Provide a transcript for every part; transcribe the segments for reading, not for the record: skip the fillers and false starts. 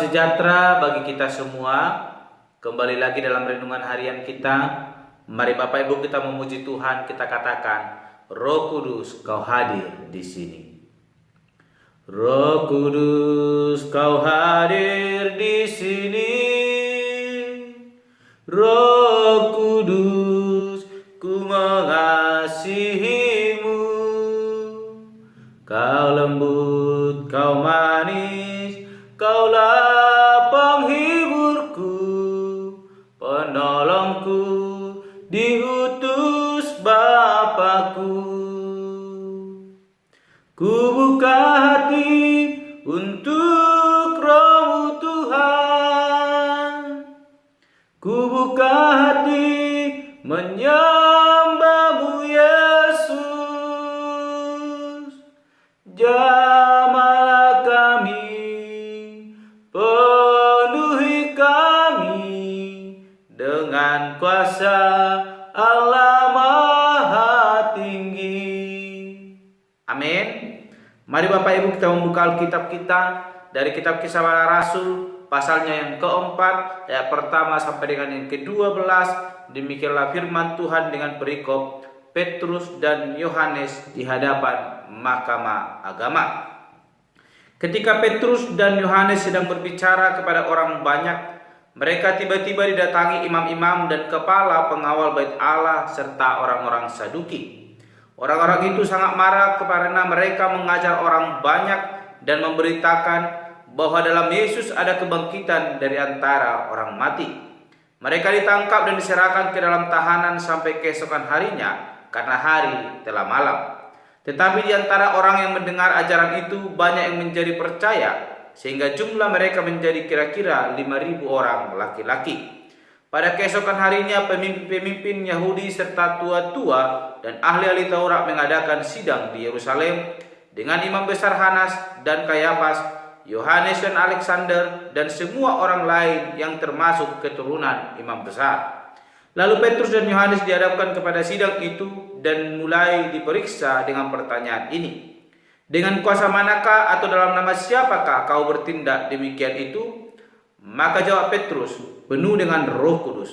Salam sejahtera bagi kita semua. Kembali lagi dalam renungan harian kita. Mari Bapak Ibu kita memuji Tuhan, kita katakan, Roh Kudus, Kau hadir di sini. Roh Kudus, Kau hadir di sini. Roh Kudus, ku mengasihimu. Kau lembut, Kau manis, Kaulah penghiburku, penolongku, diutus Bapakku. Ku buka hati untuk Roh-Mu Tuhan. Ku buka hati menyembah-Mu Yesus. Jamahlah kami, penuhi kami dengan kuasa Allah Maha Tinggi. Amin. Mari Bapak Ibu kita membuka Alkitab kita dari kitab Kisah Para Rasul pasalnya yang keempat, ayat pertama sampai dengan yang ke-12. Demikianlah firman Tuhan dengan perikop Petrus dan Yohanes di hadapan Mahkamah Agama. Ketika Petrus dan Yohanes sedang berbicara kepada orang banyak, mereka tiba-tiba didatangi imam-imam dan kepala pengawal bait Allah serta orang-orang Saduki. Orang-orang itu sangat marah karena mereka mengajar orang banyak dan memberitakan bahwa dalam Yesus ada kebangkitan dari antara orang mati. Mereka ditangkap dan diserahkan ke dalam tahanan sampai keesokan harinya karena hari telah malam. Tetapi di antara orang yang mendengar ajaran itu banyak yang menjadi percaya, sehingga jumlah mereka menjadi kira-kira 5.000 orang laki-laki. Pada keesokan harinya pemimpin-pemimpin Yahudi serta tua-tua dan ahli-ahli Taurat mengadakan sidang di Yerusalem dengan imam besar Hanas dan Kayafas, Yohanes dan Alexander dan semua orang lain yang termasuk keturunan imam besar. Lalu Petrus dan Yohanes dihadapkan kepada sidang itu dan mulai diperiksa dengan pertanyaan ini. Dengan kuasa manakah atau dalam nama siapakah kau bertindak demikian itu? Maka jawab Petrus, penuh dengan Roh Kudus,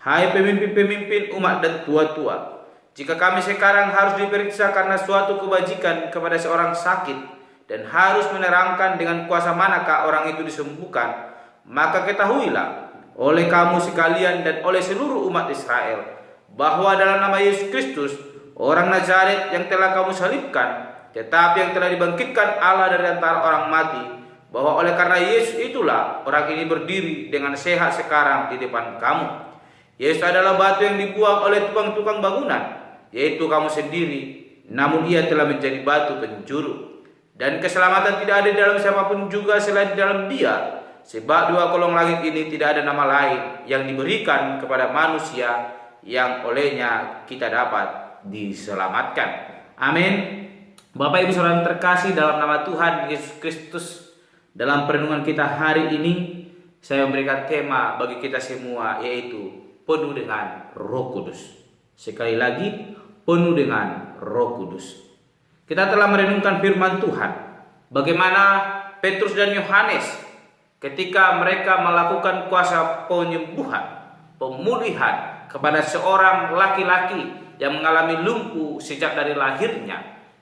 hai pemimpin-pemimpin umat dan tua-tua, jika kami sekarang harus diperiksa karena suatu kebajikan kepada seorang sakit dan harus menerangkan dengan kuasa manakah orang itu disembuhkan, maka ketahuilah oleh kamu sekalian dan oleh seluruh umat Israel bahwa dalam nama Yesus Kristus, orang Nazaret yang telah kamu salibkan, tetapi yang telah dibangkitkan Allah dari antara orang mati, bahwa oleh karena Yesus itulah orang ini berdiri dengan sehat sekarang di depan kamu. Yesus adalah batu yang dibuang oleh tukang-tukang bangunan, yaitu kamu sendiri, namun ia telah menjadi batu penjuru. Dan keselamatan tidak ada di dalam siapapun juga selain di dalam Dia, sebab dua kolong langit ini tidak ada nama lain yang diberikan kepada manusia yang olehnya kita dapat diselamatkan. Amin. Bapak Ibu Saudara terkasih dalam nama Tuhan Yesus Kristus, dalam perenungan kita hari ini saya memberikan tema bagi kita semua, yaitu penuh dengan Roh Kudus. Sekali lagi, penuh dengan Roh Kudus. Kita telah merenungkan firman Tuhan, bagaimana Petrus dan Yohanes ketika mereka melakukan kuasa penyembuhan, pemulihan kepada seorang laki-laki yang mengalami lumpuh sejak dari lahirnya.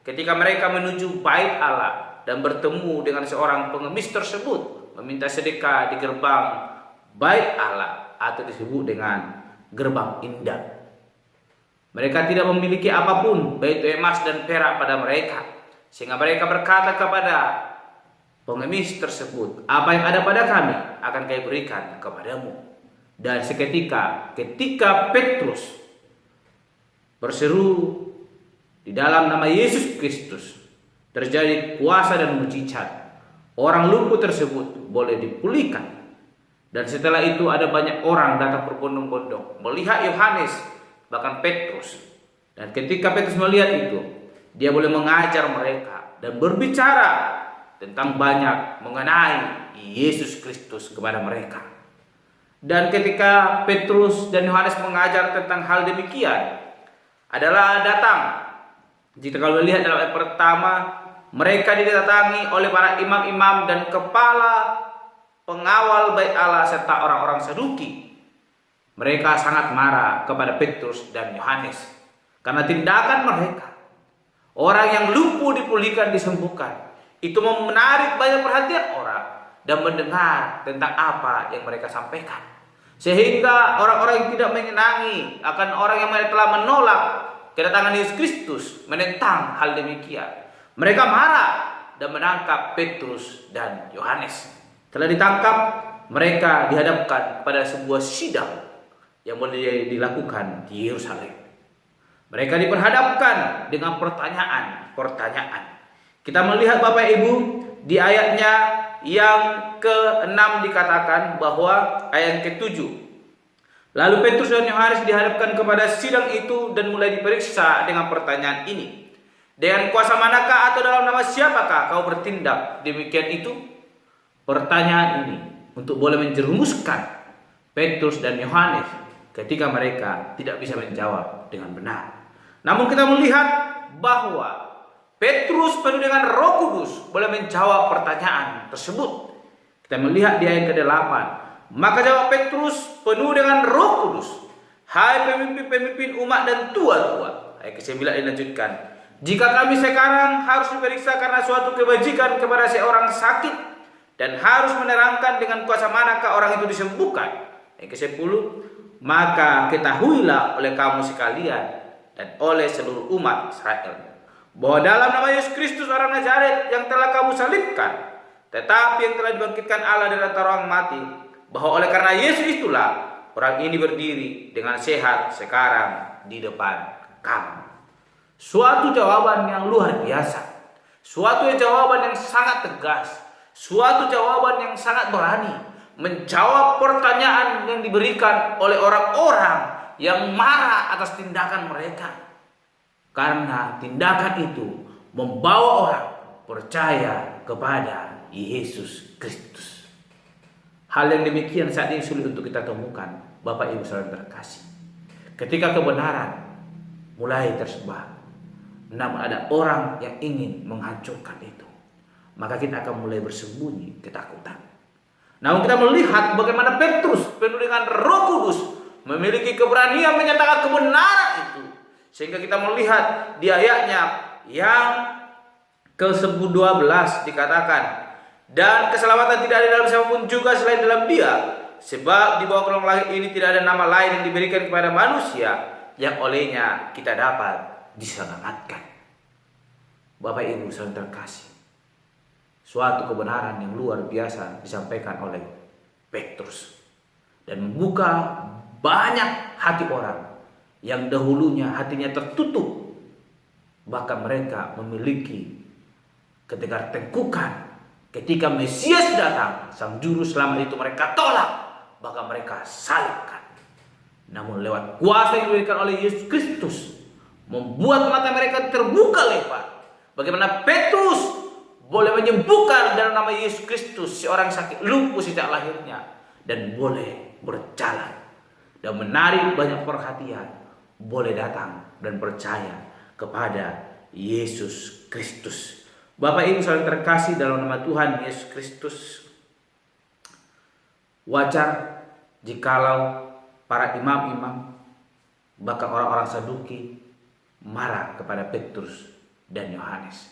Ketika mereka menuju bait Allah dan bertemu dengan seorang pengemis tersebut, meminta sedekah di gerbang bait Allah atau disebut dengan gerbang indah. Mereka tidak memiliki apapun, baik emas dan perak pada mereka, sehingga mereka berkata kepada pengemis tersebut, apa yang ada pada kami akan kami berikan kepadamu. Dan ketika Petrus berseru di dalam nama Yesus Kristus, terjadi kuasa dan mujizat. Orang lumpuh tersebut boleh dipulihkan. Dan setelah itu ada banyak orang datang berbondong-bondong melihat Yohanes, bahkan Petrus. Dan ketika Petrus melihat itu, dia boleh mengajar mereka dan berbicara tentang banyak mengenai Yesus Kristus kepada mereka. Dan ketika Petrus dan Yohanes mengajar tentang hal demikian, adalah datang. Jika kalau lihat dalam ayat pertama, mereka didatangi oleh para imam-imam dan kepala pengawal bait Allah serta orang-orang Saduki, mereka sangat marah kepada Petrus dan Yohanes karena tindakan mereka. Orang yang lumpuh dipulihkan, disembuhkan. Itu menarik banyak perhatian orang dan mendengar tentang apa yang mereka sampaikan. Sehingga orang-orang yang tidak menyenangi akan orang yang telah menolak kedatangan Yesus Kristus, menentang hal demikian, mereka marah dan menangkap Petrus dan Yohanes. Setelah ditangkap, mereka dihadapkan pada sebuah sidang yang boleh dilakukan di Yerusalem. Mereka diperhadapkan dengan pertanyaan. Kita melihat Bapak Ibu di ayatnya yang ke-6 dikatakan bahwa ayat ke-7. Lalu Petrus dan Yohanes dihadapkan kepada sidang itu dan mulai diperiksa dengan pertanyaan ini. Dengan kuasa manakah atau dalam nama siapakah kau bertindak demikian itu? Pertanyaan ini untuk boleh menjerumuskan Petrus dan Yohanes ketika mereka tidak bisa menjawab dengan benar. Namun kita melihat bahwa Petrus penuh dengan Roh Kudus boleh menjawab pertanyaan tersebut. Kita melihat di ayat ke-8. Maka jawab Petrus penuh dengan Roh Kudus, hai pemimpin-pemimpin umat dan tua-tua. Ayat ke-9 dilanjutkan. Jika kami sekarang harus diperiksa karena suatu kebajikan kepada seorang sakit dan harus menerangkan dengan kuasa manakah orang itu disembuhkan. Ayat ke-10. Maka ketahuilah oleh kamu sekalian dan oleh seluruh umat Israel bahwa dalam nama Yesus Kristus orang Nazaret yang telah kamu salibkan, tetapi yang telah dibangkitkan Allah dari antara orang mati, bahwa oleh karena Yesus itulah orang ini berdiri dengan sehat sekarang di depan kamu. Suatu jawaban yang luar biasa, suatu jawaban yang sangat tegas, suatu jawaban yang sangat berani menjawab pertanyaan yang diberikan oleh orang-orang yang marah atas tindakan mereka. Karena tindakan itu membawa orang percaya kepada Yesus Kristus. Hal yang demikian saat ini sulit untuk kita temukan, Bapak Ibu Saudara terkasih. Ketika kebenaran mulai tersebar, namun ada orang yang ingin menghancurkan itu, maka kita akan mulai bersembunyi ketakutan. Namun kita melihat bagaimana Petrus penuh dengan Roh Kudus memiliki keberanian menyatakan kebenaran itu. Sehingga kita melihat di ayatnya yang ke-12 dikatakan, dan keselamatan tidak ada dalam siapapun juga selain dalam Dia, sebab di bawah kolong langit ini tidak ada nama lain yang diberikan kepada manusia yang olehnya kita dapat diselamatkan. Bapak Ibu saudara terkasih, suatu kebenaran yang luar biasa disampaikan oleh Petrus dan membuka banyak hati orang yang dahulunya hatinya tertutup, bahkan mereka memiliki ketegar tengkukan ketika Mesias datang, sang juru selamat itu mereka tolak, bahkan mereka salibkan. Namun lewat kuasa yang diberikan oleh Yesus Kristus membuat mata mereka terbuka lebar. Bagaimana Petrus boleh menyembuhkan dalam nama Yesus Kristus seorang sakit lumpuh sejak lahirnya dan boleh berjalan dan menarik banyak perhatian, boleh datang dan percaya kepada Yesus Kristus. Bapak Ibu saudara terkasih dalam nama Tuhan Yesus Kristus, wajar jikalau para imam-imam bahkan orang-orang Saduki marah kepada Petrus dan Yohanes.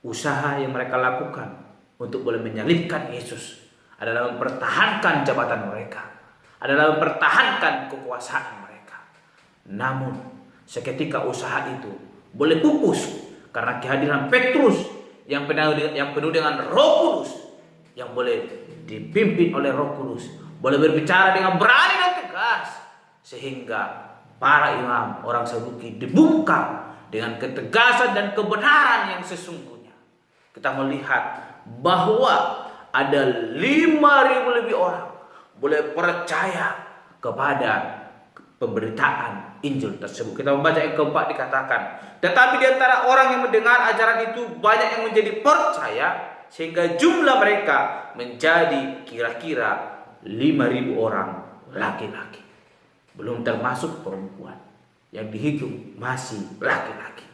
Usaha yang mereka lakukan untuk boleh menyalibkan Yesus adalah mempertahankan jabatan mereka, adalah mempertahankan kekuasaan mereka. Namun seketika usaha itu boleh pupus karena kehadiran Petrus yang penuh dengan Roh Kudus, yang boleh dipimpin oleh Roh Kudus, boleh berbicara dengan berani dan tegas, sehingga para imam orang Saduki dibungkam dengan ketegasan dan kebenaran yang sesungguhnya. Kita melihat bahwa ada 5.000 lebih orang boleh percaya kepada pemberitaan Injil tersebut. Kita membaca yang keempat dikatakan, tetapi di antara orang yang mendengar ajaran itu banyak yang menjadi percaya, sehingga jumlah mereka menjadi kira-kira 5.000 orang laki-laki. Belum termasuk perempuan yang dihitung masih laki-laki.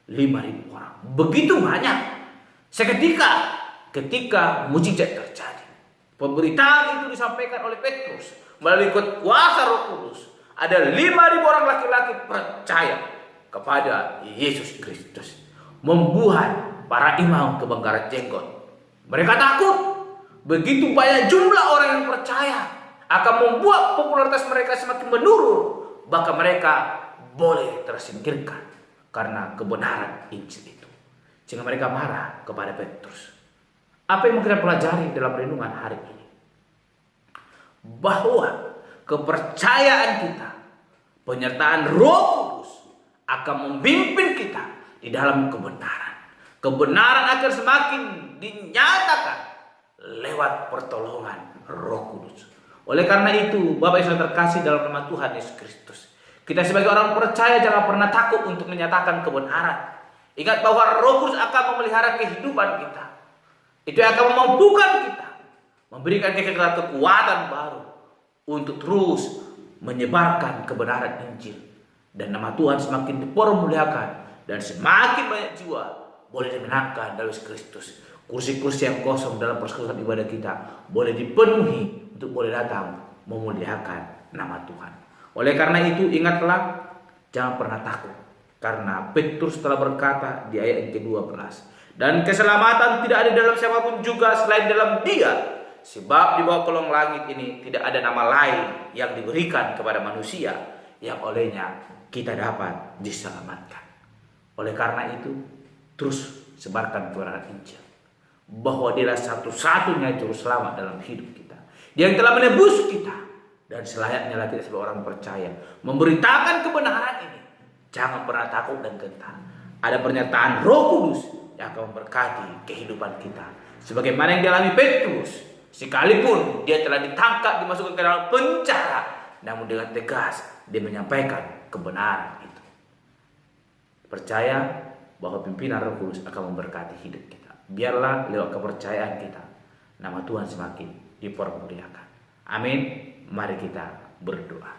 5.000 orang. Begitu banyak. Ketika mujizat terjadi. Pemberitaan itu disampaikan oleh Petrus melalui kuasa Roh Kudus. Ada 5.000 orang laki-laki percaya kepada Yesus Kristus, membuat para imam kebakaran jenggot. Mereka takut. Begitu banyak jumlah orang yang percaya akan membuat popularitas mereka semakin menurun. Bahkan mereka boleh tersingkirkan karena kebenaran Injil itu. Sehingga mereka marah kepada Petrus. Apa yang kita pelajari dalam renungan hari ini? Bahwa kepercayaan kita, penyertaan Roh Kudus akan memimpin kita di dalam kebenaran. Kebenaran akan semakin dinyatakan lewat pertolongan Roh Kudus. Oleh karena itu, Bapak Ibu terkasih dalam nama Tuhan Yesus Kristus, kita sebagai orang percaya jangan pernah takut untuk menyatakan kebenaran. Ingat bahwa Roh Kudus akan memelihara kehidupan kita. Itu yang akan memampukan kita, memberikan kita kekuatan baru untuk terus menyebarkan kebenaran Injil. Dan nama Tuhan semakin dipermuliakan dan semakin banyak jiwa boleh dimenangkan dalam Kristus. Kursi-kursi yang kosong dalam persekutuan ibadah kita boleh dipenuhi untuk boleh datang memuliakan nama Tuhan. Oleh karena itu ingatlah, jangan pernah takut. Karena Petrus telah berkata di ayat yang ke-12, dan keselamatan tidak ada dalam siapapun juga selain dalam Dia. Sebab di bawah kolong langit ini tidak ada nama lain yang diberikan kepada manusia yang olehnya kita dapat diselamatkan. Oleh karena itu, terus sebarkan kebenaran Injil. Bahwa Dialah satu-satunya juru selamat dalam hidup kita. Dia yang telah menebus kita. Dan selayaknya lagi sebagai orang percaya memberitakan kebenaran ini. Jangan pernah takut dan gentar. Ada pernyataan Roh Kudus yang akan memberkati kehidupan kita. Sebagaimana yang dialami Petrus. Sekalipun dia telah ditangkap, dimasukkan ke dalam penjara, namun dengan tegas dia menyampaikan kebenaran itu. Percaya bahwa pimpinan Roh Kudus akan memberkati hidup kita. Biarlah lewat kepercayaan kita, nama Tuhan semakin dipermuliakan. Amin. Mari kita berdoa.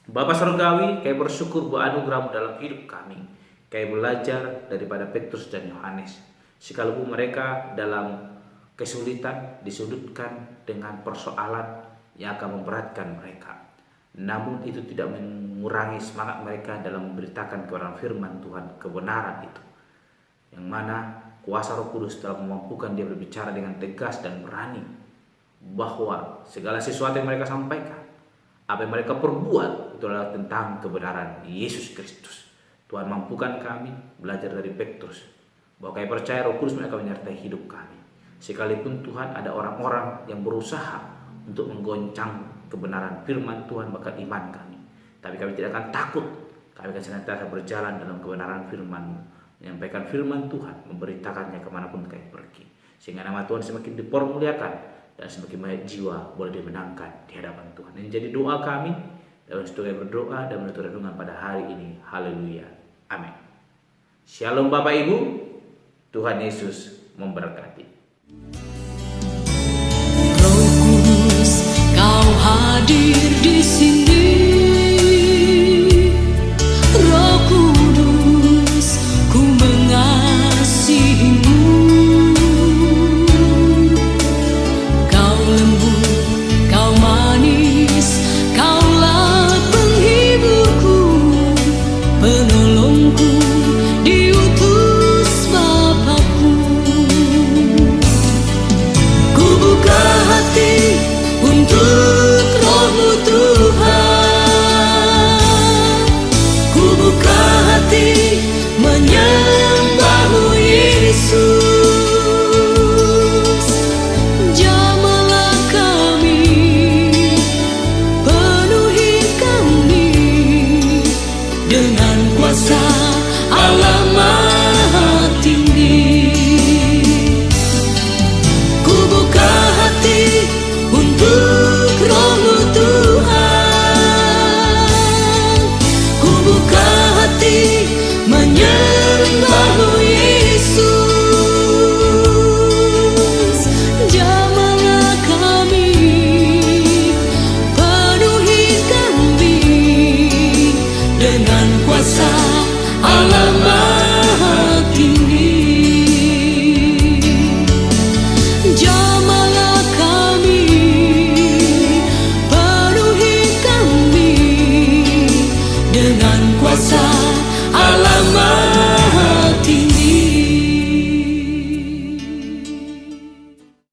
Bapa Surgawi, kami bersyukur buat anugerah-Mu dalam hidup kami. Kami belajar daripada Petrus dan Yohanes. Sekalipun mereka dalam kesulitan disudutkan dengan persoalan yang akan memberatkan mereka, namun itu tidak mengurangi semangat mereka dalam memberitakan kebenaran firman Tuhan, kebenaran itu, yang mana kuasa Roh Kudus telah memampukan dia berbicara dengan tegas dan berani, bahwa segala sesuatu yang mereka sampaikan, apa yang mereka perbuat, itu adalah tentang kebenaran Yesus Kristus. Tuhan mampukan kami belajar dari Petrus, bahwa kami percaya Roh Kudus akan menyertai hidup kami. Sekalipun Tuhan ada orang-orang yang berusaha untuk menggoncang kebenaran firman Tuhan bahkan iman kami, tapi kami tidak akan takut. Kami akan senantiasa berjalan dalam kebenaran firman-Mu, menyampaikan firman Tuhan, memberitakannya kemanapun kami pergi, sehingga nama Tuhan semakin dipermuliakan dan semakin banyak jiwa boleh dimenangkan di hadapan Tuhan. Ini jadi doa kami dalam setelah berdoa dan menutup renungan pada hari ini. Haleluya. Amin. Shalom Bapak Ibu. Tuhan Yesus memberkati. Roh Kudus, Kau hadir di sini. Roh Kudus, ku mengasihi-Mu. Kau lembut, Kau manis, Kaulah penghiburku, penolongku, diutus Bapakku. Ku buka hati untuk Roh-Mu Tuhan. Ku buka hati menyembah-Mu Yesus. Jamahlah kami, penuhi kami dengan kuasa Allah Maha Tinggi. Ku buka hati untuk Roh-Mu Tuhan. Ku buka hati menyembah-Mu Yesus. Jamahlah kami, penuhi kami dengan kuasa Allah Maha